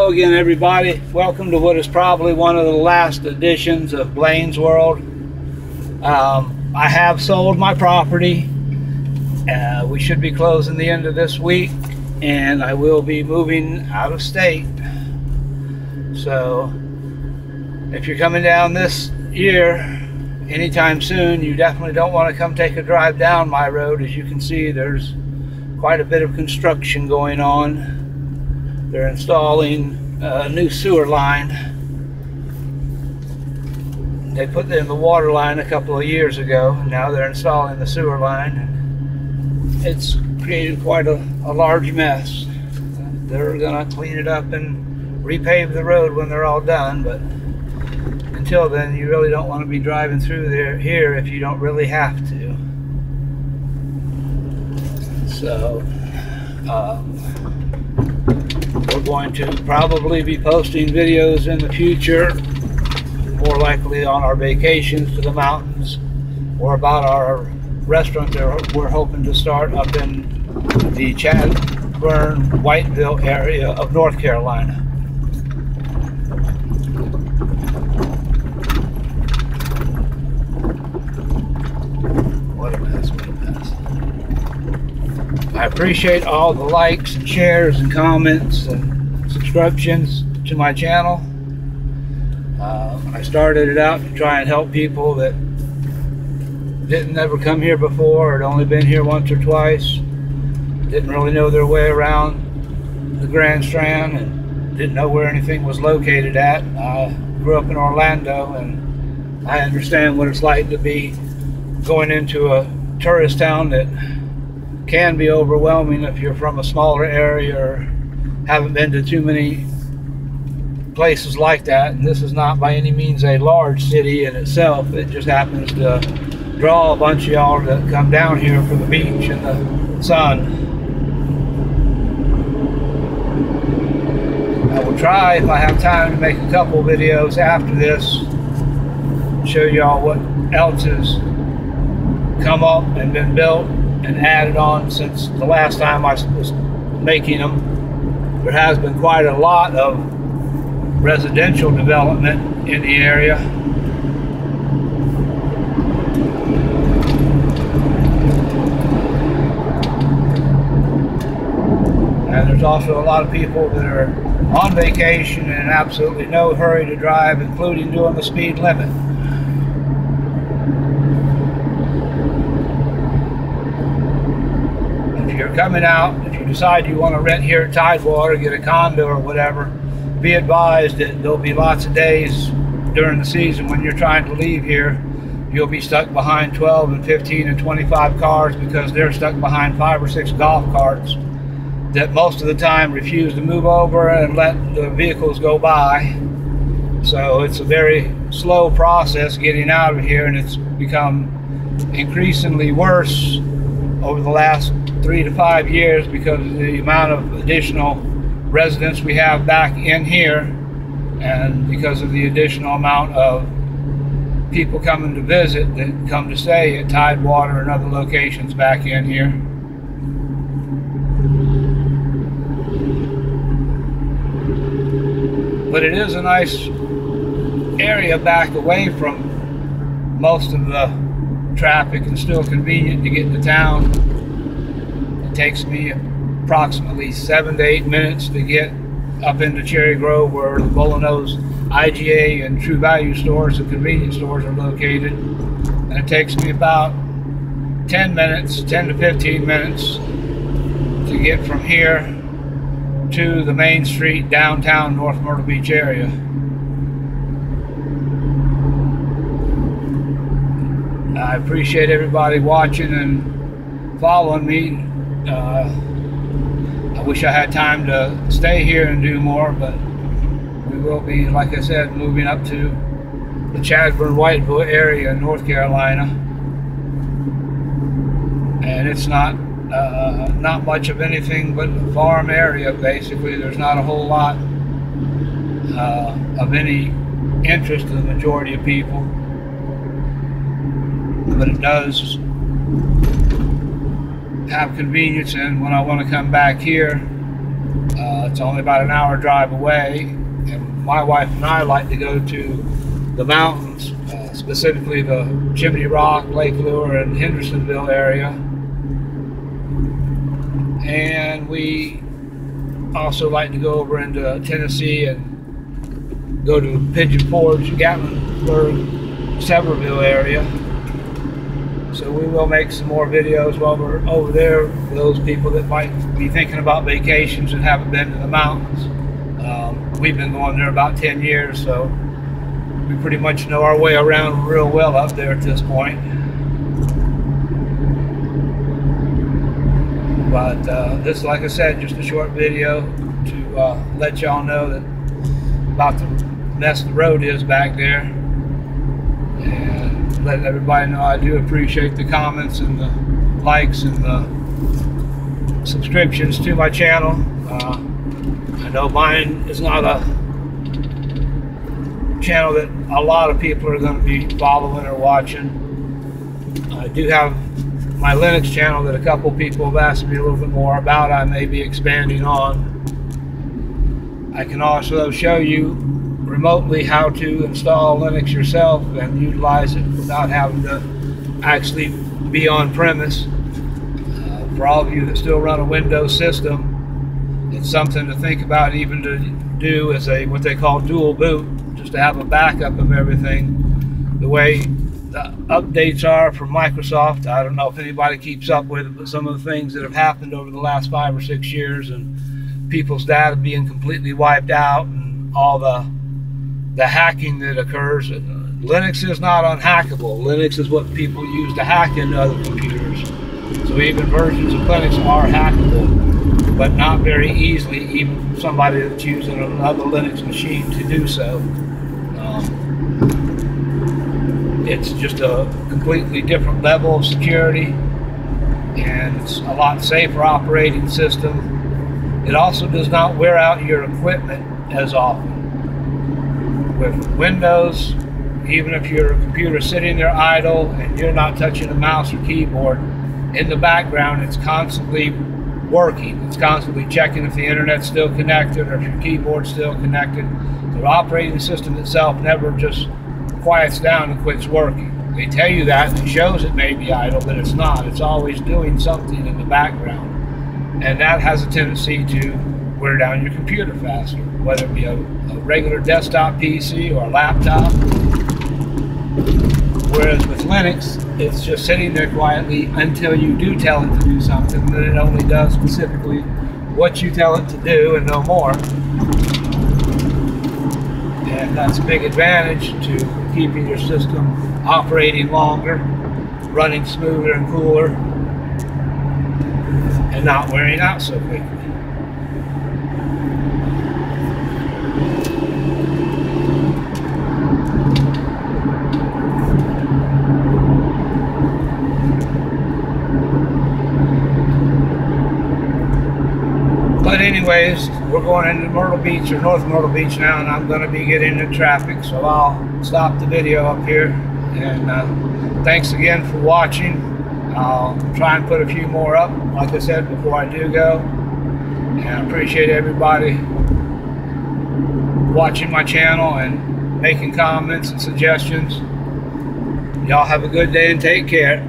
Hello again, everybody. Welcome to what is probably one of the last editions of Blaine's World. I have sold my property. We should be closing the end of this week, and I will be moving out of state. So if you're coming down this year anytime soon, you definitely don't want to come take a drive down my road. As you can see, there's quite a bit of construction going on. They're installing a new sewer line. They put in the water line a couple of years ago. Now they're installing the sewer line. It's created quite a large mess. They're gonna clean it up and repave the road when they're all done, but until then you really don't want to be driving through here if you don't really have to. So we're going to probably be posting videos in the future, more likely on our vacations to the mountains or about our restaurant that we're hoping to start up in the Chadburn, Whiteville area of North Carolina. What a mess, what a mess. I appreciate all the likes and shares and comments and subscriptions to my channel. I started it out to try and help people that didn't ever come here before, or had only been here once or twice, didn't really know their way around the Grand Strand and didn't know where anything was located at. I grew up in Orlando, and I understand what it's like to be going into a tourist town that can be overwhelming if you're from a smaller area or haven't been to too many places like that. And this is not by any means a large city in itself. It just happens to draw a bunch of y'all to come down here for the beach and the sun. I will try, if I have time, to make a couple videos after this, show y'all what else has come up and been built and added on since the last time I was making them. There has been quite a lot of residential development in the area. And there's also a lot of people that are on vacation and in absolutely no hurry to drive, including doing the speed limit. If you're coming out, if you decide you want to rent here at Tidewater, get a condo or whatever, be advised that there'll be lots of days during the season when you're trying to leave here. You'll be stuck behind 12 and 15 and 25 cars because they're stuck behind 5 or 6 golf carts that most of the time refuse to move over and let the vehicles go by. So it's a very slow process getting out of here, and it's become increasingly worse over the last 3 to 5 years because of the amount of additional residents we have back in here, and because of the additional amount of people coming to visit that come to stay at Tidewater and other locations back in here. But it is a nice area back away from most of the traffic and still convenient to get to town. It takes me approximately 7 to 8 minutes to get up into Cherry Grove, where the Bolanos IGA and True Value stores and convenience stores are located. And it takes me about 10 to 15 minutes to get from here to the main street downtown North Myrtle Beach area. I appreciate everybody watching and following me. I wish I had time to stay here and do more, but we will be, like I said, moving up to the Chadburn, Whiteville area in North Carolina. And it's not much of anything but a farm area, basically. There's not a whole lot of any interest to the majority of people, but it does have convenience. And when I want to come back here, It's only about an hour drive away, and my wife and I like to go to the mountains, specifically the Chimney Rock, Lake Lure, and Hendersonville area. And we also like to go over into Tennessee and go to Pigeon Forge, Gatlinburg, Sevierville area. So we will make some more videos while we're over there for those people that might be thinking about vacations and haven't been to the mountains. We've been going there about 10 years, so we pretty much know our way around real well up there at this point. But this, like I said, just a short video to let y'all know that about the mess the road is back there, and let everybody know I do appreciate the comments and the likes and the subscriptions to my channel. I know mine is not a channel that a lot of people are going to be following or watching. I do have my Linux channel that a couple people have asked me a little bit more about. I may be expanding on. I can also show you remotely how to install Linux yourself and utilize it without having to actually be on premise. For all of you that still run a Windows system, it's something to think about, even to do as a what they call dual boot, just to have a backup of everything. The way the updates are from Microsoft, I don't know if anybody keeps up with it, but some of the things that have happened over the last 5 or 6 years, and people's data being completely wiped out, and all the hacking that occurs. Linux is not unhackable. Linux is what people use to hack into other computers. So even versions of Linux are hackable, but not very easily, even somebody that's using another Linux machine to do so. It's just a completely different level of security, and it's a lot safer operating system. It also does not wear out your equipment as often. With Windows, even if your computer's sitting there idle and you're not touching the mouse or keyboard, in the background it's constantly working. It's constantly checking if the internet's still connected or if your keyboard's still connected. The operating system itself never just quiets down and quits working. They tell you that, and it shows it may be idle, but it's not. It's always doing something in the background. And that has a tendency to wear down your computer faster, whether it be a regular desktop PC or a laptop. Whereas with Linux, it's just sitting there quietly until you do tell it to do something, then it only does specifically what you tell it to do and no more. And that's a big advantage to keeping your system operating longer, running smoother and cooler, and not wearing out so quickly. But anyways, we're going into Myrtle Beach, or North Myrtle Beach now, and I'm going to be getting into traffic, so I'll stop the video up here. And thanks again for watching. I'll try and put a few more up, like I said, before I do go. And I appreciate everybody watching my channel and making comments and suggestions. Y'all have a good day and take care.